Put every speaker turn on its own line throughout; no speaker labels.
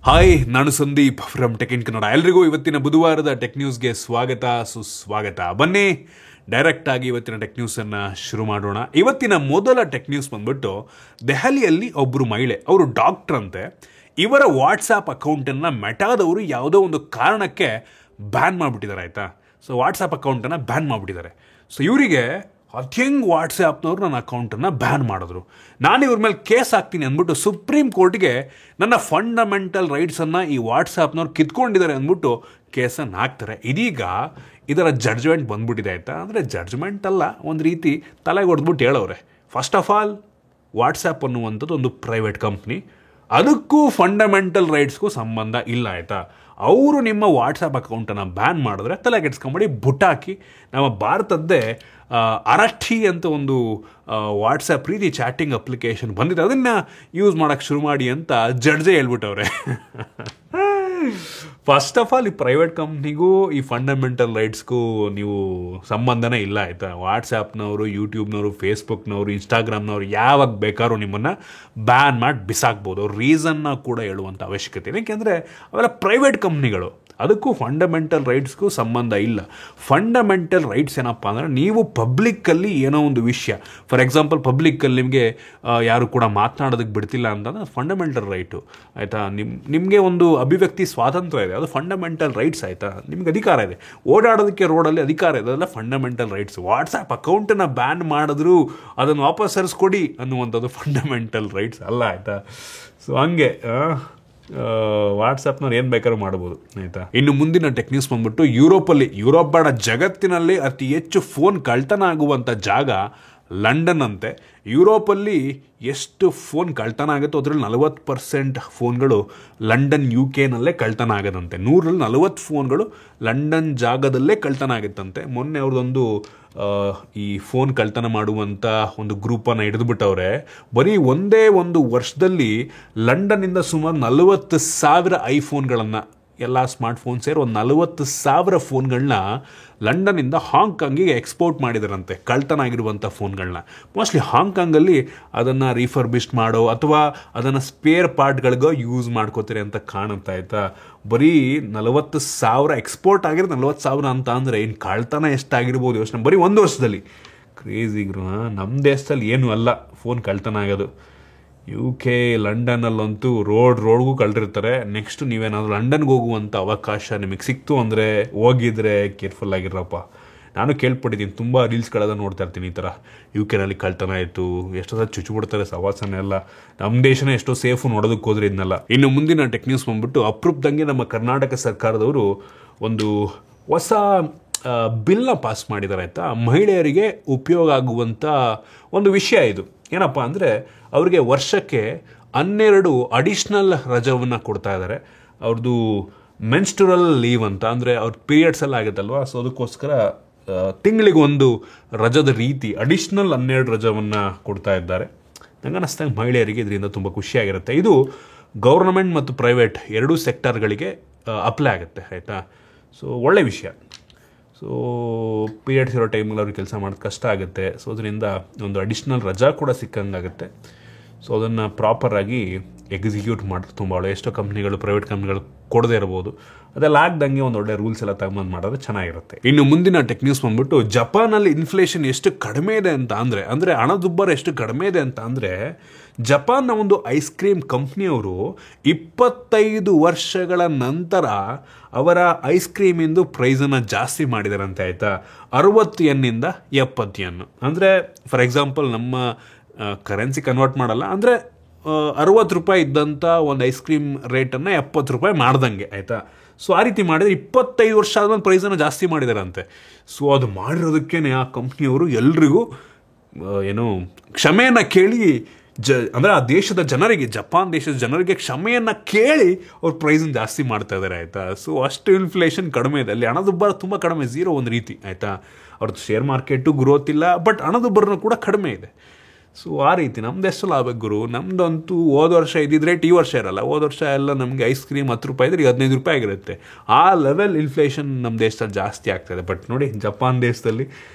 Hi, ನಾನು Sandeep from tech in Kannada. ಎಲ್ರಿಗೂ ಇವತ್ತಿನ ಬುಧವಾರದ ಟೆಕ್ ನ್ಯೂಸ್ಗೆ ಸ್ವಾಗತ ಸುಸ್ವಾಗತ. ಬನ್ನಿ ಡೈರೆಕ್ಟ್ ಆಗಿ ಇವತ್ತಿನ ಟೆಕ್ ನ್ಯೂಸನ್ನು ಶುರು ಮಾಡೋಣ. ಇವತ್ತಿನ ಮೊದಲ ಟೆಕ್ ನ್ಯೂಸ್ ಬಂದ್ಬಿಟ್ಟು, ದೆಹಲಿಯಲ್ಲಿ ಒಬ್ಬರು ಮಹಿಳೆ, ಅವರು ಡಾಕ್ಟರ್ ಅಂತೆ. ಇವರ ವಾಟ್ಸಾಪ್ ಅಕೌಂಟನ್ನು ಮೆಟಾದವರು ಯಾವುದೋ ಒಂದು ಕಾರಣಕ್ಕೆ ಬ್ಯಾನ್ ಮಾಡಿಬಿಟ್ಟಿದ್ದಾರೆ. ಆಯಿತಾ, ಸೊ ವಾಟ್ಸಾಪ್ ಅಕೌಂಟನ್ನು ಬ್ಯಾನ್ ಮಾಡಿಬಿಟ್ಟಿದ್ದಾರೆ. ಸೊ ಇವರಿಗೆ ಅದ್ಹೆಂಗೆ ವಾಟ್ಸಾಪ್ನವ್ರು ನನ್ನ ಅಕೌಂಟನ್ನು ಬ್ಯಾನ್ ಮಾಡಿದ್ರು, ನಾನು ಇವ್ರ ಮೇಲೆ ಕೇಸ್ ಹಾಕ್ತೀನಿ ಅಂದ್ಬಿಟ್ಟು ಸುಪ್ರೀಂ ಕೋರ್ಟ್ಗೆ ನನ್ನ ಫಂಡಮೆಂಟಲ್ ರೈಟ್ಸನ್ನು ಈ ವಾಟ್ಸಾಪ್ನವ್ರು ಕಿತ್ಕೊಂಡಿದ್ದಾರೆ ಅಂದ್ಬಿಟ್ಟು ಕೇಸನ್ನು ಹಾಕ್ತಾರೆ. ಇದೀಗ ಇದರ ಜಡ್ಜ್ಮೆಂಟ್ ಬಂದ್ಬಿಟ್ಟಿದೆ. ಆಯಿತಾ, ಅಂದರೆ ಜಡ್ಜ್ಮೆಂಟ್ ಅಲ್ಲ, ಒಂದು ರೀತಿ ತಲೆಗೆ ಹೊಡೆದ್ಬಿಟ್ಟು ಹೇಳೋರೆ. ಫಸ್ಟ್ ಆಫ್ ಆಲ್, ವಾಟ್ಸಾಪ್ ಅನ್ನುವಂಥದ್ದು ಒಂದು ಪ್ರೈವೇಟ್ ಕಂಪ್ನಿ, ಅದಕ್ಕೂ ಫಂಡಮೆಂಟಲ್ ರೈಟ್ಸ್ಗೂ ಸಂಬಂಧ ಇಲ್ಲ. ಆಯಿತಾ, ಅವರು ನಿಮ್ಮ ವಾಟ್ಸಪ್ ಅಕೌಂಟನ್ನು ಬ್ಯಾನ್ ಮಾಡಿದ್ರೆ ತಲೆ ಕೆಡ್ಸ್ಕೊಂಬಿಡಿ, ಬುಟ್ಟಾಕಿ. ನಮ್ಮ ಭಾರತದ್ದೇ ಅರಠಿ ಅಂತ ಒಂದು ವಾಟ್ಸಪ್ ರೀತಿ ಚಾಟಿಂಗ್ ಅಪ್ಲಿಕೇಶನ್ ಬಂದಿದೆ, ಅದನ್ನು ಯೂಸ್ ಮಾಡೋಕ್ಕೆ ಶುರು ಮಾಡಿ ಅಂತ ಜಡ್ಜೇ ಹೇಳ್ಬಿಟ್ಟವ್ರೆ. ಫಸ್ಟ್ ಆಫ್ ಆಲ್, ಈ ಪ್ರೈವೇಟ್ ಕಂಪ್ನಿಗೂ ಈ ಫಂಡಮೆಂಟಲ್ ರೈಟ್ಸ್ಗೂ ನೀವು ಸಂಬಂಧನೇ ಇಲ್ಲ. ಆಯಿತಾ, ವಾಟ್ಸಾಪ್ನವರು, ಯೂಟ್ಯೂಬ್ನವರು, ಫೇಸ್ಬುಕ್ನವರು, ಇನ್ಸ್ಟಾಗ್ರಾಮ್ನವರು ಯಾವಾಗ ಬೇಕಾದ್ರೂ ನಿಮ್ಮನ್ನು ಬ್ಯಾನ್ ಮಾಡಿ ಬಿಸಾಕ್ಬೋದು. ಅವ್ರ ರೀಸನ್ನ ಕೂಡ ಹೇಳುವಂಥ ಅವಶ್ಯಕತೆ ಇಲ್ಲ, ಏಕೆಂದರೆ ಅವೆಲ್ಲ ಪ್ರೈವೇಟ್ ಕಂಪ್ನಿಗಳು, ಅದಕ್ಕೂ ಫಂಡಮೆಂಟಲ್ ರೈಟ್ಸ್ಗೂ ಸಂಬಂಧ ಇಲ್ಲ. ಫಂಡಮೆಂಟಲ್ ರೈಟ್ಸ್ ಏನಪ್ಪ ಅಂದರೆ, ನೀವು ಪಬ್ಲಿಕ್ಕಲ್ಲಿ ಏನೋ ಒಂದು ವಿಷಯ, ಫಾರ್ ಎಕ್ಸಾಂಪಲ್ ಪಬ್ಲಿಕ್ಕಲ್ಲಿ ನಿಮಗೆ ಯಾರು ಕೂಡ ಮಾತನಾಡೋದಕ್ಕೆ ಬಿಡ್ತಿಲ್ಲ ಅಂತಂದರೆ ಫಂಡಮೆಂಟಲ್ ರೈಟು. ಆಯಿತಾ, ನಿಮಗೆ ಒಂದು ಅಭಿವ್ಯಕ್ತಿ ಸ್ವಾತಂತ್ರ್ಯ ಇದೆ, ಅದು ಫಂಡಮೆಂಟಲ್ ರೈಟ್ಸ್. ಆಯಿತಾ, ನಿಮ್ಗೆ ಅಧಿಕಾರ ಇದೆ, ಓಡಾಡೋದಕ್ಕೆ ರೋಡಲ್ಲಿ ಅಧಿಕಾರ ಇದೆ, ಅದೆಲ್ಲ ಫಂಡಮೆಂಟಲ್ ರೈಟ್ಸ್. ವಾಟ್ಸಾಪ್ ಅಕೌಂಟನ್ನು ಬ್ಯಾನ್ ಮಾಡಿದ್ರು ಅದನ್ನು ವಾಪಸ್ ಸರಿಸ್ಕೊಡಿ ಅನ್ನುವಂಥದ್ದು ಫಂಡಮೆಂಟಲ್ ರೈಟ್ಸ್ ಅಲ್ಲ. ಆಯಿತಾ, ಸೊ ಹಂಗೆ ವಾಟ್ಸಪ್ನವ್ರು ಏನು ಬೇಕಾದ್ರೂ ಮಾಡ್ಬೋದು. ಆಯಿತಾ, ಇನ್ನು ಮುಂದಿನ ಟೆಕ್ ನ್ಯೂಸ್ ಬಂದ್ಬಿಟ್ಟು, ಯುರೋಪ್ ಬೇಡ, ಜಗತ್ತಿನಲ್ಲಿ ಅತಿ ಹೆಚ್ಚು ಫೋನ್ ಕಳ್ತನ ಆಗುವಂಥ ಜಾಗ ಲಂಡನ್ ಅಂತೆ. ಯುರೋಪಲ್ಲಿ ಎಷ್ಟು ಫೋನ್ ಕಳ್ತನ ಆಗುತ್ತೋ ಅದರಲ್ಲಿ 40% ಫೋನ್ಗಳು ಲಂಡನ್ UK ಕಳ್ತನ ಆಗೋದಂತೆ. 100ರಲ್ಲಿ 40 ಫೋನ್ಗಳು ಲಂಡನ್ ಜಾಗದಲ್ಲೇ ಕಳ್ತನ ಆಗುತ್ತಂತೆ. ಮೊನ್ನೆ ಅವ್ರದ್ದೊಂದು ಈ ಫೋನ್ ಕಳ್ತನ ಮಾಡುವಂಥ ಒಂದು ಗ್ರೂಪನ್ನು ಹಿಡಿದುಬಿಟ್ಟವ್ರೆ. ಬರೀ ಒಂದೇ ಒಂದು ವರ್ಷದಲ್ಲಿ ಲಂಡನ್ನಿಂದ ಸುಮಾರು 40,000 ಐಫೋನ್ಗಳನ್ನು, ಎಲ್ಲ ಸ್ಮಾರ್ಟ್ಫೋನ್ ಸೇರಿ ಒಂದು 40,000 ಫೋನ್ಗಳನ್ನ ಲಂಡನ್ನಿಂದ ಹಾಂಗ್ಕಾಂಗಿಗೆ ಎಕ್ಸ್ಪೋರ್ಟ್ ಮಾಡಿದಾರಂತೆ, ಕಳ್ತನ ಆಗಿರುವಂಥ ಫೋನ್ಗಳನ್ನ. ಮೋಸ್ಟ್ಲಿ ಹಾಂಗ್ಕಾಂಗಲ್ಲಿ ಅದನ್ನು ರಿಫರ್ಬಿಶ್ಡ್ ಮಾಡೋ ಅಥವಾ ಅದನ್ನು ಸ್ಪೇರ್ ಪಾರ್ಟ್ಗಳಿಗೋ ಯೂಸ್ ಮಾಡ್ಕೋತಾರೆ ಅಂತ ಕಾಣುತ್ತೆ. ಆಯಿತಾ, ಬರೀ 40,000 ಎಕ್ಸ್ಪೋರ್ಟ್ ಆಗಿರೋದು 40,000 ಅಂತ ಅಂದರೆ ಇನ್ನು ಕಳ್ತನ ಎಷ್ಟಾಗಿರ್ಬೋದು ಯೋಚನೆ, ಬರೀ ಒಂದು ವರ್ಷದಲ್ಲಿ. ಕ್ರೇಜಿಗ್ರು. ನಮ್ಮ ದೇಶದಲ್ಲಿ ಏನೂ ಅಲ್ಲ ಫೋನ್ ಕಳ್ತನ ಆಗೋದು. UK ಲಂಡನ್ನಲ್ಲಂತೂ ರೋಡ್ಗೂ ಕಳ್ದಿರ್ತಾರೆ. ನೆಕ್ಸ್ಟ್ ನೀವೇನಾದರೂ ಲಂಡನ್ಗೆ ಹೋಗುವಂಥ ಅವಕಾಶ ನಿಮಗೆ ಸಿಕ್ತು ಅಂದರೆ ಹೋಗಿದ್ರೆ ಕೇರ್ಫುಲ್ ಆಗಿರಪ್ಪ. ನಾನು ಕೇಳ್ಪಟ್ಟಿದ್ದೀನಿ, ತುಂಬ ರೀಲ್ಸ್ಗಳೆಲ್ಲ ನೋಡ್ತಾ ಇರ್ತೀನಿ, ಈ ಥರ UK ಕಳ್ತನ ಆಯಿತು, ಎಷ್ಟೋ ಸಲ ಚುಚ್ಚಿಬಿಡ್ತಾರೆ ಸವಾಸನೆ ಎಲ್ಲ. ನಮ್ಮ ದೇಶನೇ ಎಷ್ಟೋ ಸೇಫು ನೋಡೋದಕ್ಕೆ ಹೋದ್ರೆ ಇದನ್ನೆಲ್ಲ. ಇನ್ನು ಮುಂದಿನ ಟೆಕ್ ನ್ಯೂಸ್ ಬಂದ್ಬಿಟ್ಟು, ಅಪರೂಪದಂಗೆ ನಮ್ಮ ಕರ್ನಾಟಕ ಸರ್ಕಾರದವರು ಒಂದು ಹೊಸ ಬಿಲ್ನ ಪಾಸ್ ಮಾಡಿದ್ದಾರೆ. ಆಯಿತಾ, ಮಹಿಳೆಯರಿಗೆ ಉಪಯೋಗ ಆಗುವಂಥ ಒಂದು ವಿಷಯ ಇದು. ಏನಪ್ಪ ಅಂದರೆ, ಅವ್ರಿಗೆ ವರ್ಷಕ್ಕೆ 12 ಅಡಿಷ್ನಲ್ ರಜವನ್ನು ಕೊಡ್ತಾ ಇದ್ದಾರೆ. ಅವ್ರದ್ದು ಮೆನ್ಸ್ಟ್ರುರಲ್ ಲೀವ್ ಅಂತ, ಅಂದರೆ ಅವ್ರ ಪೀರಿಯಡ್ಸ್ ಎಲ್ಲ ಆಗುತ್ತಲ್ವ, ಸೊ ಅದಕ್ಕೋಸ್ಕರ ತಿಂಗಳಿಗೆ ಒಂದು ರಜದ ರೀತಿ ಅಡಿಷ್ನಲ್ 12 ರಜವನ್ನು ಕೊಡ್ತಾ ಇದ್ದಾರೆ. ನಂಗೆ ಅನ್ನಿಸ್ದಂಗೆ ಮಹಿಳೆಯರಿಗೆ ಇದರಿಂದ ತುಂಬ ಖುಷಿಯಾಗಿರುತ್ತೆ. ಇದು ಗೌರ್ನಮೆಂಟ್ ಮತ್ತು ಪ್ರೈವೇಟ್ ಎರಡೂ ಸೆಕ್ಟರ್ಗಳಿಗೆ ಅಪ್ಲೈ ಆಗುತ್ತೆ. ಆಯಿತಾ, ಸೊ ಒಳ್ಳೆ ವಿಷಯ. ಸೊ ಪೀರಿಯಡ್ಸ್ ಇರೋ ಟೈಮಲ್ಲಿ ಅವ್ರಿಗೆ ಕೆಲಸ ಮಾಡೋದು ಕಷ್ಟ ಆಗುತ್ತೆ, ಸೊ ಅದರಿಂದ ಒಂದು ಅಡಿಷ್ನಲ್ ರಜಾ ಕೂಡ ಸಿಕ್ಕಂಗಾಗುತ್ತೆ. ಸೊ ಅದನ್ನು ಪ್ರಾಪರಾಗಿ ಎಕ್ಸಿಕ್ಯೂಟ್ ಮಾಡಿದ್ರೆ ತುಂಬ ಒಳ್ಳೆ. ಎಷ್ಟೋ ಕಂಪ್ನಿಗಳು, ಪ್ರೈವೇಟ್ ಕಂಪ್ನಿಗಳು ಕೊಡದೇ ಇರ್ಬೋದು, ಅದೆಲ್ಲ ಆಗ್ದಂಗೆ ಒಂದು ಒಳ್ಳೆ ರೂಲ್ಸ್ ಎಲ್ಲ ತಗೊಂಡು ಮಾಡಿದ್ರೆ ಚೆನ್ನಾಗಿರುತ್ತೆ. ಇನ್ನು ಮುಂದಿನ ಟೆಕ್ ನ್ಯೂಸ್ ಬಂದ್ಬಿಟ್ಟು, ಜಪಾನಲ್ಲಿ ಇನ್ಫ್ಲೇಷನ್ ಎಷ್ಟು ಕಡಿಮೆ ಇದೆ ಅಂತ ಅಂದರೆ ಹಣದುಬ್ಬರ ಎಷ್ಟು ಕಡಿಮೆ ಇದೆ ಅಂತ ಅಂದರೆ, ಜಪಾನ್ನ ಒಂದು ಐಸ್ ಕ್ರೀಮ್ ಕಂಪ್ನಿಯವರು 25 ವರ್ಷಗಳ ನಂತರ ಅವರ ಐಸ್ ಕ್ರೀಮಿಂದು ಪ್ರೈಸನ್ನು ಜಾಸ್ತಿ ಮಾಡಿದಾರಂತೆ. ಆಯಿತಾ, 60 ಯನ್ನಿಂದ 70 ಯನ್. ಅಂದರೆ ಫಾರ್ ಎಕ್ಸಾಂಪಲ್ ನಮ್ಮ ಕರೆನ್ಸಿ ಕನ್ವರ್ಟ್ ಮಾಡಲ್ಲ, ಅಂದರೆ 60 ರೂಪಾಯಿ ಇದ್ದಂಥ ಒಂದು ಐಸ್ ಕ್ರೀಮ್ ರೇಟನ್ನು 70 ರೂಪಾಯಿ ಮಾಡ್ದಂಗೆ. ಆಯಿತಾ, ಸೊ ಆ ರೀತಿ ಮಾಡಿದರೆ 25 ವರ್ಷ ಆದ್ಮೇಲೆ ಪ್ರೈಸನ್ನು ಜಾಸ್ತಿ ಮಾಡಿದಾರಂತೆ. ಸೊ ಅದು ಮಾಡಿರೋದಕ್ಕೇ ಆ ಕಂಪ್ನಿಯವರು ಎಲ್ರಿಗೂ ಏನು ಕ್ಷಮೆಯನ್ನು ಕೇಳಿ ಅಂದರೆ ಆ ದೇಶದ ಜನರಿಗೆ, ಜಪಾನ್ ದೇಶದ ಜನರಿಗೆ ಕ್ಷಮೆಯನ್ನು ಕೇಳಿ ಅವ್ರ ಪ್ರೈಸನ್ನು ಜಾಸ್ತಿ ಮಾಡ್ತಾ ಇದ್ದಾರೆ. ಆಯಿತಾ, ಸೊ ಅಷ್ಟು ಇನ್ಫ್ಲೇಷನ್ ಕಡಿಮೆ ಇದೆ ಅಲ್ಲಿ. ಹಣದುಬ್ಬರ ತುಂಬ ಕಡಿಮೆ, ಝೀರೋ ಒಂದು ರೀತಿ. ಆಯಿತಾ, ಅವ್ರದ್ದು ಶೇರ್ ಮಾರ್ಕೆಟು ಗ್ರೋತ್ ಇಲ್ಲ, ಬಟ್ ಹಣದುಬ್ಬರನೂ ಕೂಡ ಕಡಿಮೆ ಇದೆ. ಸೊ ಆ ರೀತಿ ನಮ್ಮ ದೇಶದಲ್ಲಿ ಆಗಬೇಕು ಗುರು. ನಮ್ಮದಂತೂ ಹೋದ ವರ್ಷ ಇದ್ದಿದ್ದು ರೇಟ್ ಈ ವರ್ಷ ಇರಲ್ಲ. ಹೋದ ವರ್ಷ ಎಲ್ಲ ನಮಗೆ ಐಸ್ ಕ್ರೀಮ್ 10 ರೂಪಾಯಿ ಇದ್ರೆ ಈಗ 15 ರೂಪಾಯಿ ಆಗಿರುತ್ತೆ. ಆ ಲೆವೆಲ್ ಇನ್ಫ್ಲೇಷನ್ ನಮ್ಮ ದೇಶದಲ್ಲಿ ಜಾಸ್ತಿ ಆಗ್ತಾಯಿದೆ. ಬಟ್ ನೋಡಿ, ಜಪಾನ್ ದೇಶದಲ್ಲಿ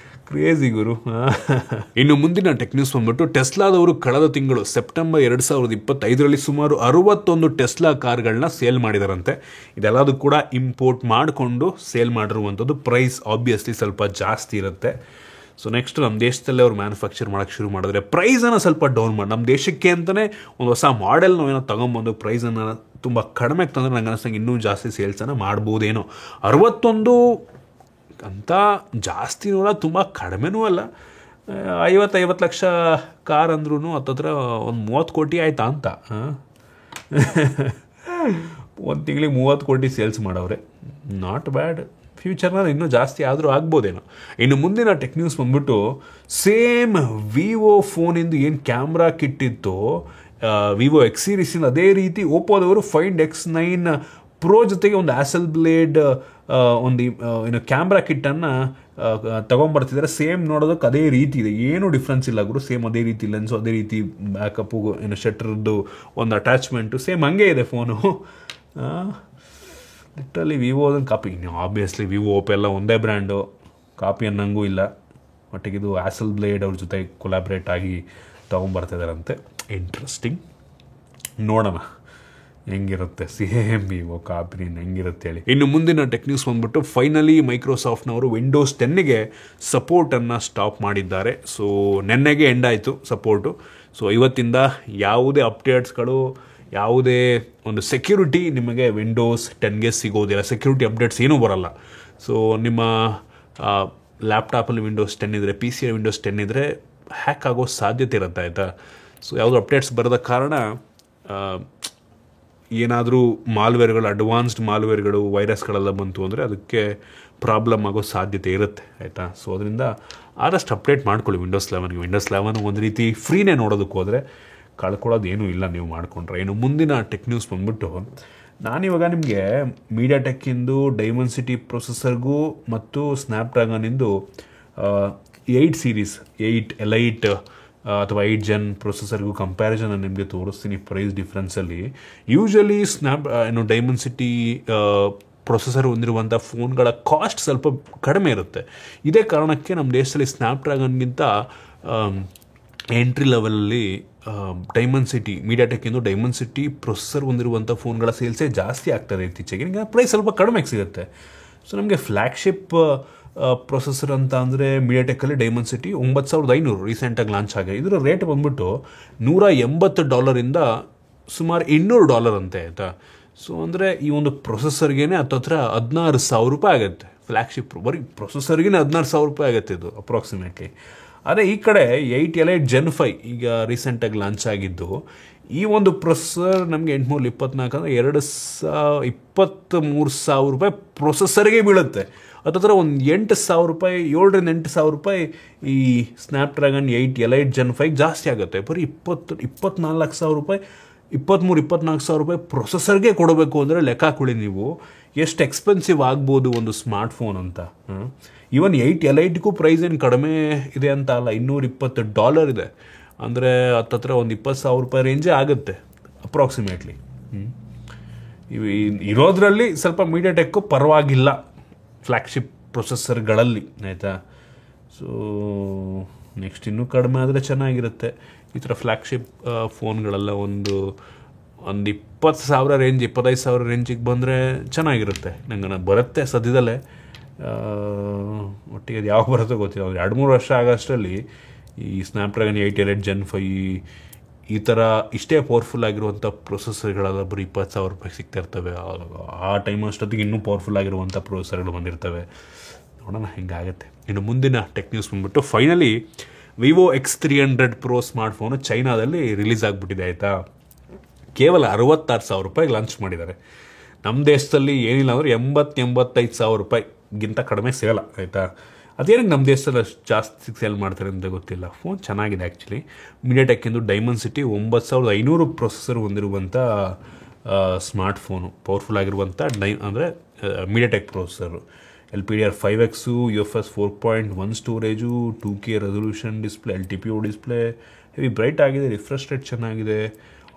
ಕ್ರೇಜಿ ಗುರು. ಇನ್ನು ಮುಂದಿನ ಟೆಕ್ ನ್ಯೂಸ್ ಬಂದ್ಬಿಟ್ಟು ಟೆಸ್ಲಾದವರು ಕಳೆದ ತಿಂಗಳು ಸೆಪ್ಟೆಂಬರ್ 2025ರಲ್ಲಿ ಸುಮಾರು 61 ಟೆಸ್ಲಾ ಕಾರ್ಗಳನ್ನ ಸೇಲ್ ಮಾಡಿದಾರಂತೆ. ಇದೆಲ್ಲದೂ ಕೂಡ ಇಂಪೋರ್ಟ್ ಮಾಡಿಕೊಂಡು ಸೇಲ್ ಮಾಡಿರುವಂಥದ್ದು. ಪ್ರೈಸ್ ಆಬ್ವಿಯಸ್ಲಿ ಸ್ವಲ್ಪ ಜಾಸ್ತಿ ಇರುತ್ತೆ. ಸೊ ನೆಕ್ಸ್ಟ್ ನಮ್ಮ ದೇಶದಲ್ಲೇ ಅವ್ರು ಮ್ಯಾನುಫ್ಯಾಕ್ಚರ್ ಮಾಡೋಕ್ಕೆ ಶುರು ಮಾಡಿದ್ರೆ ಪ್ರೈಸನ್ನು ಸ್ವಲ್ಪ ಡೌನ್ ಮಾಡಿ ನಮ್ಮ ದೇಶಕ್ಕೆ ಅಂತಲೇ ಒಂದು ಹೊಸ ಮಾಡೆಲ್ ನಾವೇನೋ ತೊಗೊಂಬಂದು ಪ್ರೈಸನ್ನು ತುಂಬ ಕಡಿಮೆಗೆ ತಂದರೆ ನಂಗೆ ಅನಿಸ್ತಂಗೆ ಇನ್ನೂ ಜಾಸ್ತಿ ಸೇಲ್ಸನ್ನು ಮಾಡ್ಬೋದೇನೋ. 61 ಅಂತ ಜಾಸ್ತಿನೂ ಅಲ್ಲ, ತುಂಬ ಕಡಿಮೆನೂ ಅಲ್ಲ. 50 ಲಕ್ಷ ಕಾರ್ ಅಂದ್ರೂ ಹತ್ತತ್ರ ಒಂದು 30 ಕೋಟಿ ಆಯ್ತಾ ಅಂತ. ಒಂದು ತಿಂಗಳಿಗೆ 30 ಕೋಟಿ ಸೇಲ್ಸ್ ಮಾಡವ್ರೆ. Not bad. ಫ್ಯೂಚರ್ನಲ್ಲಿ ಇನ್ನೂ ಜಾಸ್ತಿ ಆದರೂ ಆಗ್ಬೋದೇನೋ. ಇನ್ನು ಮುಂದಿನ ಟೆಕ್ ನ್ಯೂಸ್ ಬಂದ್ಬಿಟ್ಟು ಸೇಮ್ ವಿವೋ ಫೋನಿಂದು ಏನು ಕ್ಯಾಮ್ರಾ ಕಿಟ್ ಇತ್ತು ವಿವೋ ಎಕ್ಸ್ ಸೀರೀಸಿಂದ, ಅದೇ ರೀತಿ ಓಪೋದವರು ಫೈಂಡ್ X9 ಪ್ರೋ ಜೊತೆಗೆ ಒಂದು ಆಸಲ್ ಬ್ಲೇಡ್ ಒಂದು ಏನು ಕ್ಯಾಮ್ರಾ ಕಿಟ್ಟನ್ನು ತೊಗೊಂಬರ್ತಿದ್ದಾರೆ. ಸೇಮ್ ನೋಡೋದಕ್ಕೆ ಅದೇ ರೀತಿ ಇದೆ, ಏನೂ ಡಿಫ್ರೆನ್ಸ್ ಇಲ್ಲ ಗುರು. ಸೇಮ್ ಅದೇ ರೀತಿ ಲೆನ್ಸು, ಅದೇ ರೀತಿ ಬ್ಯಾಕಪ್ಪು, ಏನು ಶಟ್ರದ್ದು ಒಂದು ಅಟ್ಯಾಚ್ಮೆಂಟು ಸೇಮ್ ಹಂಗೆ ಇದೆ ಫೋನು. ಲಿಟ್ರಲಿ ವಿವೋ ಅದನ್ನು ಕಾಪಿ. ಆಬ್ವಿಯಸ್ಲಿ ವಿವೋ ಓಪೋ ಎಲ್ಲ ಒಂದೇ ಬ್ರ್ಯಾಂಡು, ಕಾಪಿ ಅನ್ನಂಗೂ ಇಲ್ಲ. ಒಟ್ಟಿಗೆ ಇದು ಆಸಲ್ ಬ್ಲೇಡ್ ಅವ್ರ ಜೊತೆ ಕೊಲಾಬ್ರೇಟ್ ಆಗಿ ತೊಗೊಂಬರ್ತಿದಾರಂತೆ. ಇಂಟ್ರೆಸ್ಟಿಂಗ್, ನೋಡೋಣ ಹೆಂಗಿರುತ್ತೆ. ಸೇಮ್ ವಿವೋ ಕಾಪಿ ಹೆಂಗಿರುತ್ತೆ ಹೇಳಿ. ಇನ್ನು ಮುಂದಿನ ಟೆಕ್ ನ್ಯೂಸ್ ಬಂದ್ಬಿಟ್ಟು ಫೈನಲಿ ಮೈಕ್ರೋಸಾಫ್ಟ್ನವರು ವಿಂಡೋಸ್ 10ಗೆ ಸಪೋರ್ಟನ್ನು ಸ್ಟಾಪ್ ಮಾಡಿದ್ದಾರೆ. ಸೊ ನೆನ್ನೆಗೆ ಎಂಡ್ ಆಯಿತು ಸಪೋರ್ಟು. ಸೊ ಇವತ್ತಿಂದ ಯಾವುದೇ ಅಪ್ಡೇಟ್ಸ್ಗಳು, ಯಾವುದೇ ಒಂದು ಸೆಕ್ಯೂರಿಟಿ ನಿಮಗೆ ವಿಂಡೋಸ್ 10ಗೆ ಸಿಗೋದಿಲ್ಲ. ಸೆಕ್ಯೂರಿಟಿ ಅಪ್ಡೇಟ್ಸ್ ಏನೂ ಬರೋಲ್ಲ. ಸೊ ನಿಮ್ಮ ಲ್ಯಾಪ್ಟಾಪಲ್ಲಿ ವಿಂಡೋಸ್ 10 ಇದ್ದರೆ, ಪಿ ಸಿಯಲ್ಲಿ ವಿಂಡೋಸ್ 10 ಇದ್ದರೆ ಹ್ಯಾಕ್ ಆಗೋ ಸಾಧ್ಯತೆ ಇರುತ್ತೆ, ಆಯಿತಾ. ಸೊ ಯಾವುದೋ ಅಪ್ಡೇಟ್ಸ್ ಬರದ ಕಾರಣ ಏನಾದರೂ ಮಾಲ್ವೇರ್ಗಳು, ಅಡ್ವಾನ್ಸ್ಡ್ ಮಾಲ್ವೇರ್ಗಳು, ವೈರಸ್ಗಳೆಲ್ಲ ಬಂತು ಅಂದರೆ ಅದಕ್ಕೆ ಪ್ರಾಬ್ಲಮ್ ಆಗೋ ಸಾಧ್ಯತೆ ಇರುತ್ತೆ, ಆಯಿತಾ. ಸೊ ಅದರಿಂದ ಆದಷ್ಟು ಅಪ್ಡೇಟ್ ಮಾಡ್ಕೊಳ್ಳಿ ವಿಂಡೋಸ್ 11ಗೆ. ವಿಂಡೋಸ್ 11 ಒಂದು ರೀತಿ ಫ್ರೀನೇ ನೋಡೋದಕ್ಕೆ ಹೋದರೆ, ಕಳ್ಕೊಳ್ಳೋದು ಏನೂ ಇಲ್ಲ ನೀವು ಮಾಡಿಕೊಂಡ್ರೆ. ಇನ್ನು ಮುಂದಿನ ಟೆಕ್ ನ್ಯೂಸ್ ಬಂದ್ಬಿಟ್ಟು ನಾನಿವಾಗ ನಿಮಗೆ ಮೀಡಿಯಾಟೆಕ್ಕಿಂದು ಡೈಮೆನ್ಸಿಟಿ ಪ್ರೊಸೆಸರ್ಗೂ ಮತ್ತು ಸ್ನ್ಯಾಪ್ಡ್ರ್ಯಾಗನಿಂದು 8 ಸೀರೀಸ್ 8 ಎಲೈಟ್ ಅಥವಾ 8 ಜನ್ ಪ್ರೊಸೆಸರ್ಗೂ ಕಂಪ್ಯಾರಿಸನ್ ನಿಮಗೆ ತೋರಿಸ್ತೀನಿ ಪ್ರೈಸ್ ಡಿಫ್ರೆನ್ಸಲ್ಲಿ. ಯೂಶಲಿ ಡೈಮೆನ್ಸಿಟಿ ಪ್ರೊಸೆಸರ್ ಹೊಂದಿರುವಂಥ ಫೋನ್ಗಳ ಕಾಸ್ಟ್ ಸ್ವಲ್ಪ ಕಡಿಮೆ ಇರುತ್ತೆ. ಇದೇ ಕಾರಣಕ್ಕೆ ನಮ್ಮ ದೇಶದಲ್ಲಿ ಸ್ನ್ಯಾಪ್ಡ್ರ್ಯಾಗನ್ಗಿಂತ ಎಂಟ್ರಿ ಲೆವೆಲಲ್ಲಿ ಡೈಮೆನ್ಸಿಟಿ, ಮೀಡಿಯಾಟೆಕ್ಕಿಂದು ಡೈಮೆನ್ಸಿಟಿ ಪ್ರೊಸೆಸರ್ ಹೊಂದಿರುವಂಥ ಫೋನ್ಗಳ ಸೇಲ್ಸೇ ಜಾಸ್ತಿ ಆಗ್ತದೆ ಇತ್ತೀಚೆಗೆ. ಈಗ ಪ್ರೈಸ್ ಸ್ವಲ್ಪ ಕಡಿಮೆಗೆ ಸಿಗುತ್ತೆ. ಸೊ ನಮಗೆ ಫ್ಲ್ಯಾಗ್ಶಿಪ್ ಪ್ರೊಸೆಸರ್ ಅಂತ ಅಂದರೆ ಮೀಡಿಯಾಟೆಕ್ಕಲ್ಲಿ ಡೈಮೆನ್ಸಿಟಿ 9500 ರೀಸೆಂಟಾಗಿ ಲಾಂಚ್ ಆಗಿದೆ. ಇದರ ರೇಟ್ ಬಂದ್ಬಿಟ್ಟು $180 ಸುಮಾರು $200 ಅಂತೆ, ಆಯಿತಾ. ಸೊ ಅಂದರೆ ಈ ಒಂದು ಪ್ರೊಸೆಸರ್ಗೆ ಹತ್ತತ್ರ $16,000 ಆಗುತ್ತೆ. ಫ್ಲ್ಯಾಗ್ಶಿಪ್ ಬರೀ ಪ್ರೊಸೆಸರ್ಗೆ $16,000 ಆಗುತ್ತೆ ಇದು ಅಪ್ರಾಕ್ಸಿಮೇಟ್ಲಿ. ಅದೇ ಈ ಕಡೆ 8 ಎಲೈಟ್ Gen 5 ಈಗ ರೀಸೆಂಟಾಗಿ ಲಾಂಚ್ ಆಗಿದ್ದು. ಈ ಒಂದು ಪ್ರೊಸೆಸರ್ ನಮಗೆ 824 ಅಂದರೆ $23,000 ಪ್ರೊಸೆಸರ್ಗೆ ಬೀಳುತ್ತೆ. ಹತ್ತತ್ರ ಒಂದು $8,000, $7,000-8,000 ಈ ಸ್ನ್ಯಾಪ್ಡ್ರ್ಯಾಗನ್ 8 ಎಲೈಟ್ Gen 5 ಜಾಸ್ತಿ ಆಗುತ್ತೆ. ಬರೀ $24,000 $24,000 ಪ್ರೊಸೆಸರ್ಗೆ ಕೊಡಬೇಕು ಅಂದರೆ ಲೆಕ್ಕ ಹಾಕೊಳ್ಳಿ ನೀವು ಎಷ್ಟು ಎಕ್ಸ್ಪೆನ್ಸಿವ್ ಆಗ್ಬೋದು ಒಂದು ಸ್ಮಾರ್ಟ್ಫೋನ್ ಅಂತ. ಈವನ್ 8 ಎಲೈಟ್ಗೂ ಪ್ರೈಸ್ ಏನು ಕಡಿಮೆ ಇದೆ ಅಂತ ಅಲ್ಲ, $220 ಇದೆ. ಅಂದರೆ ಹತ್ತತ್ರ ಒಂದು $20,000 ರೇಂಜೇ ಆಗುತ್ತೆ ಅಪ್ರಾಕ್ಸಿಮೇಟ್ಲಿ. ಇರೋದ್ರಲ್ಲಿ ಸ್ವಲ್ಪ ಮೀಡಿಯಾಟೆಕ್ಕು ಪರವಾಗಿಲ್ಲ ಫ್ಲ್ಯಾಗ್ಶಿಪ್ ಪ್ರೊಸೆಸರ್ಗಳಲ್ಲಿ, ಆಯಿತಾ. ಸೊ ನೆಕ್ಸ್ಟ್ ಇನ್ನೂ ಕಡಿಮೆ ಆದರೆ ಚೆನ್ನಾಗಿರುತ್ತೆ. ಈ ಥರ ಫ್ಲ್ಯಾಗ್ಶಿಪ್ ಫೋನ್ಗಳೆಲ್ಲ ಒಂದು 20,000 ರೇಂಜ್, 25,000 ರೇಂಜಿಗೆ ಬಂದರೆ ಚೆನ್ನಾಗಿರುತ್ತೆ. ನಂಗೆ ಬರುತ್ತೆ ಸದ್ಯದಲ್ಲೇ. ಒಟ್ಟಿಗೆ ಅದು ಯಾವಾಗ ಬರುತ್ತೋ ಗೊತ್ತಿಲ್ಲ. 2-3 ವರ್ಷ ಆಗೋಷ್ಟರಲ್ಲಿ ಈ ಸ್ನ್ಯಾಪ್ಡ್ರ್ಯಾಗನ್ 8 ಎಲೈಟ್ Gen 5 ಈ ಥರ ಇಷ್ಟೇ ಪವರ್ಫುಲ್ ಆಗಿರುವಂಥ ಪ್ರೊಸೆಸರ್ಗಳೆಲ್ಲ ಬರೀ $20,000 ಸಿಗ್ತಾ ಇರ್ತವೆ. ಆ ಟೈಮ್ ಅಷ್ಟೊತ್ತಿಗೆ ಇನ್ನೂ ಪವರ್ಫುಲ್ ಆಗಿರುವಂಥ ಪ್ರೊಸೆಸರ್ಗಳು ಬಂದಿರ್ತವೆ. ನೋಡೋಣ ಹೆಂಗಾಗುತ್ತೆ. ಇನ್ನು ಮುಂದಿನ ಟೆಕ್ ನ್ಯೂಸ್ ಬಂದ್ಬಿಟ್ಟು finally Vivo X300 Pro smartphone ಚೈನಾದಲ್ಲಿ ರಿಲೀಸ್ ಆಗಿಬಿಟ್ಟಿದೆ, ಆಯಿತಾ. ಕೇವಲ $66,000 ಲಾಂಚ್ ಮಾಡಿದ್ದಾರೆ. ನಮ್ಮ ದೇಶದಲ್ಲಿ ಏನಿಲ್ಲ ಅಂದರೆ $80,000-85,000ಗಿಂತ ಕಡಿಮೆ ಸಿಗಲ್ಲ, ಆಯಿತಾ. ಅದೇನಕ್ಕೆ ನಮ್ಮ ದೇಶದಲ್ಲಿ ಅಷ್ಟು ಜಾಸ್ತಿ ಸೇಲ್ ಮಾಡ್ತಾರೆ ಅಂತ ಗೊತ್ತಿಲ್ಲ. ಫೋನ್ ಚೆನ್ನಾಗಿದೆ ಆ್ಯಕ್ಚುಲಿ. ಮೀಡಿಯಾಟೆಕ್ಕಿಂದು ಡೈಮೆನ್ಸಿಟಿ 9500 ಪ್ರೊಸೆಸರ್ ಹೊಂದಿರುವಂಥ ಸ್ಮಾರ್ಟ್ಫೋನು, ಪವರ್ಫುಲ್ ಆಗಿರುವಂಥ ಅಂದರೆ MediaTek processor. LPDR5X, UFS 4.1 storage, 2K resolution display, LTPO display, heavy bright ಆಗಿದೆ, ರಿಫ್ರೆಶ್ ರೇಟ್ ಚೆನ್ನಾಗಿದೆ.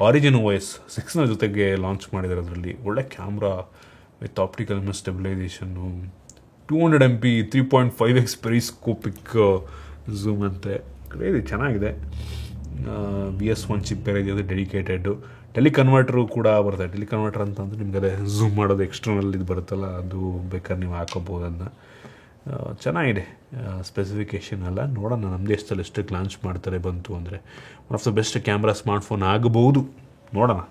ಆರಿಜಿನ್ OS 6ನ ಜೊತೆಗೆ ಲಾಂಚ್ ಮಾಡಿದ್ದಾರೆ. ಅದರಲ್ಲಿ ಒಳ್ಳೆ camera with optical stabilisation, 200 MP 3.5x periscopic zoom ಅಂತೆ. ಕ್ರೇಜಿ ಚೆನ್ನಾಗಿದೆ. BS1 ಚಿಪ್ ಬೇರೆ ಇದೆ, ಡೆಡಿಕೇಟೆಡ್ ಟೆಲಿಕನ್ವರ್ಟರು ಕೂಡ ಬರ್ತದೆ. ಟೆಲಿಕನ್ವರ್ಟರ್ ಅಂತಂದರೆ ನಿಮ್ಗೆ ಅದೇ ಝೂಮ್ ಮಾಡೋದು ಎಕ್ಸ್ಟರ್ನಲ್ ಇದು ಬರುತ್ತಲ್ಲ, ಅದು ಬೇಕಾದ್ರೆ ನೀವು ಹಾಕೋಬೋದು. ಅದನ್ನ ಚೆನ್ನಾಗಿದೆ ಸ್ಪೆಸಿಫಿಕೇಷನ್ ಎಲ್ಲ. ನೋಡೋಣ ನಮ್ಮ ದೇಶದಲ್ಲಿ ಎಷ್ಟಕ್ಕೆ ಲಾಂಚ್ ಮಾಡ್ತಾರೆ ಬಂತು ಅಂದರೆ. One of the best camera smartphone ಆಗಬಹುದು, ನೋಡೋಣ.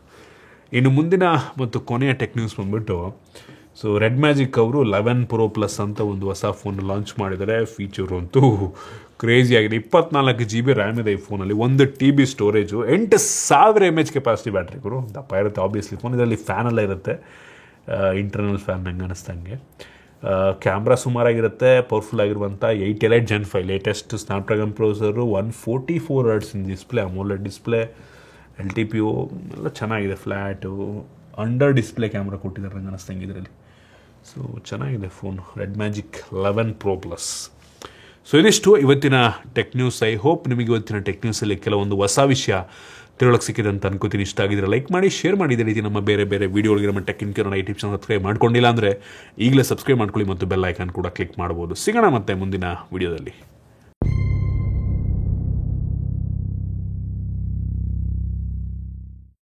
ಇನ್ನು ಮುಂದಿನ ಮತ್ತು ಕೊನೆಯ ಟೆಕ್ ನ್ಯೂಸ್ ಬಂದ್ಬಿಟ್ಟು, ಸೊ ರೆಡ್ ಮ್ಯಾಜಿಕ್ ಅವರು 11 Pro Plus ಅಂತ ಒಂದು ಹೊಸ ಫೋನ್ ಲಾಂಚ್ ಮಾಡಿದ್ದಾರೆ. ಫೀಚರು ಅಂತೂ ಕ್ರೇಜಿ ಆಗಿದೆ. 24 GB ರ್ಯಾಮ್ ಇದೆ ಈ ಫೋನಲ್ಲಿ, 1 TB storage, 8000 mAh capacity battery. ಗುರು ದಪ್ಪ ಇರುತ್ತೆ ಆಬ್ವಿಯಸ್ಲಿ ಫೋನ್. ಇದರಲ್ಲಿ ಫ್ಯಾನ್ ಎಲ್ಲ ಇರುತ್ತೆ, ಇಂಟರ್ನಲ್ ಫ್ಯಾನ್ ನಂಗೆ ಅನ್ನಿಸ್ತಂಗೆ. ಕ್ಯಾಮ್ರಾ ಸುಮಾರಾಗಿರುತ್ತೆ, ಪವರ್ಫುಲ್ ಆಗಿರುವಂಥ 8 Elite Gen 5 latest Snapdragon processor, 144 Hz display, ಅಮೋಲೆಡ್ display, LTPO ಎಲ್ಲ ಚೆನ್ನಾಗಿದೆ. ಫ್ಲ್ಯಾಟು ಅಂಡರ್ ಡಿಸ್ಪ್ಲೇ ಕ್ಯಾಮ್ರಾ ಕೊಟ್ಟಿದ್ದಾರೆ ನಂಗೆ ಅನ್ನಿಸ್ತಂಗೆ ಇದರಲ್ಲಿ. ಸೊ ಚೆನ್ನಾಗಿದೆ phone, red magic 11 Pro Plus. So ಇದಿಷ್ಟು ಇವತ್ತಿನ ಟೆಕ್ ನ್ಯೂಸ್. ಐ ಹೋಪ್ ನಿಮಗೆ ಇವತ್ತಿನ ಟೆಕ್ ನ್ಯೂಸಲ್ಲಿ ಕೆಲವೊಂದು ಹೊಸ ವಿಷಯ ತಿಳೋಕ್ಕೆ ಸಿಕ್ಕಿದೆ ಅಂತ ಅನ್ಕೋತೀನಿ. ಇಷ್ಟ ಆಗಿದ್ರೆ ಲೈಕ್ ಮಾಡಿ, ಶೇರ್ ಮಾಡಿ. ಇದೇ ರೀತಿ ನಮ್ಮ ಬೇರೆ ಬೇರೆ ವೀಡಿಯೋಗಳಿಗೆ ನಮ್ಮ tech in Kannada YouTube channel subscribe ಮಾಡ್ಕೊಂಡಿಲ್ಲ ಅಂದರೆ ಈಗಲೇ ಸಬ್ಸ್ಕ್ರೈಬ್ ಮಾಡ್ಕೊಳ್ಳಿ ಮತ್ತು ಬೆಲ್ ಐಕಾನ್ ಕೂಡ ಕ್ಲಿಕ್ ಮಾಡ್ಬೋದು. ಸಿಗೋಣ ಮತ್ತೆ ಮುಂದಿನ ವೀಡಿಯೋದಲ್ಲಿ.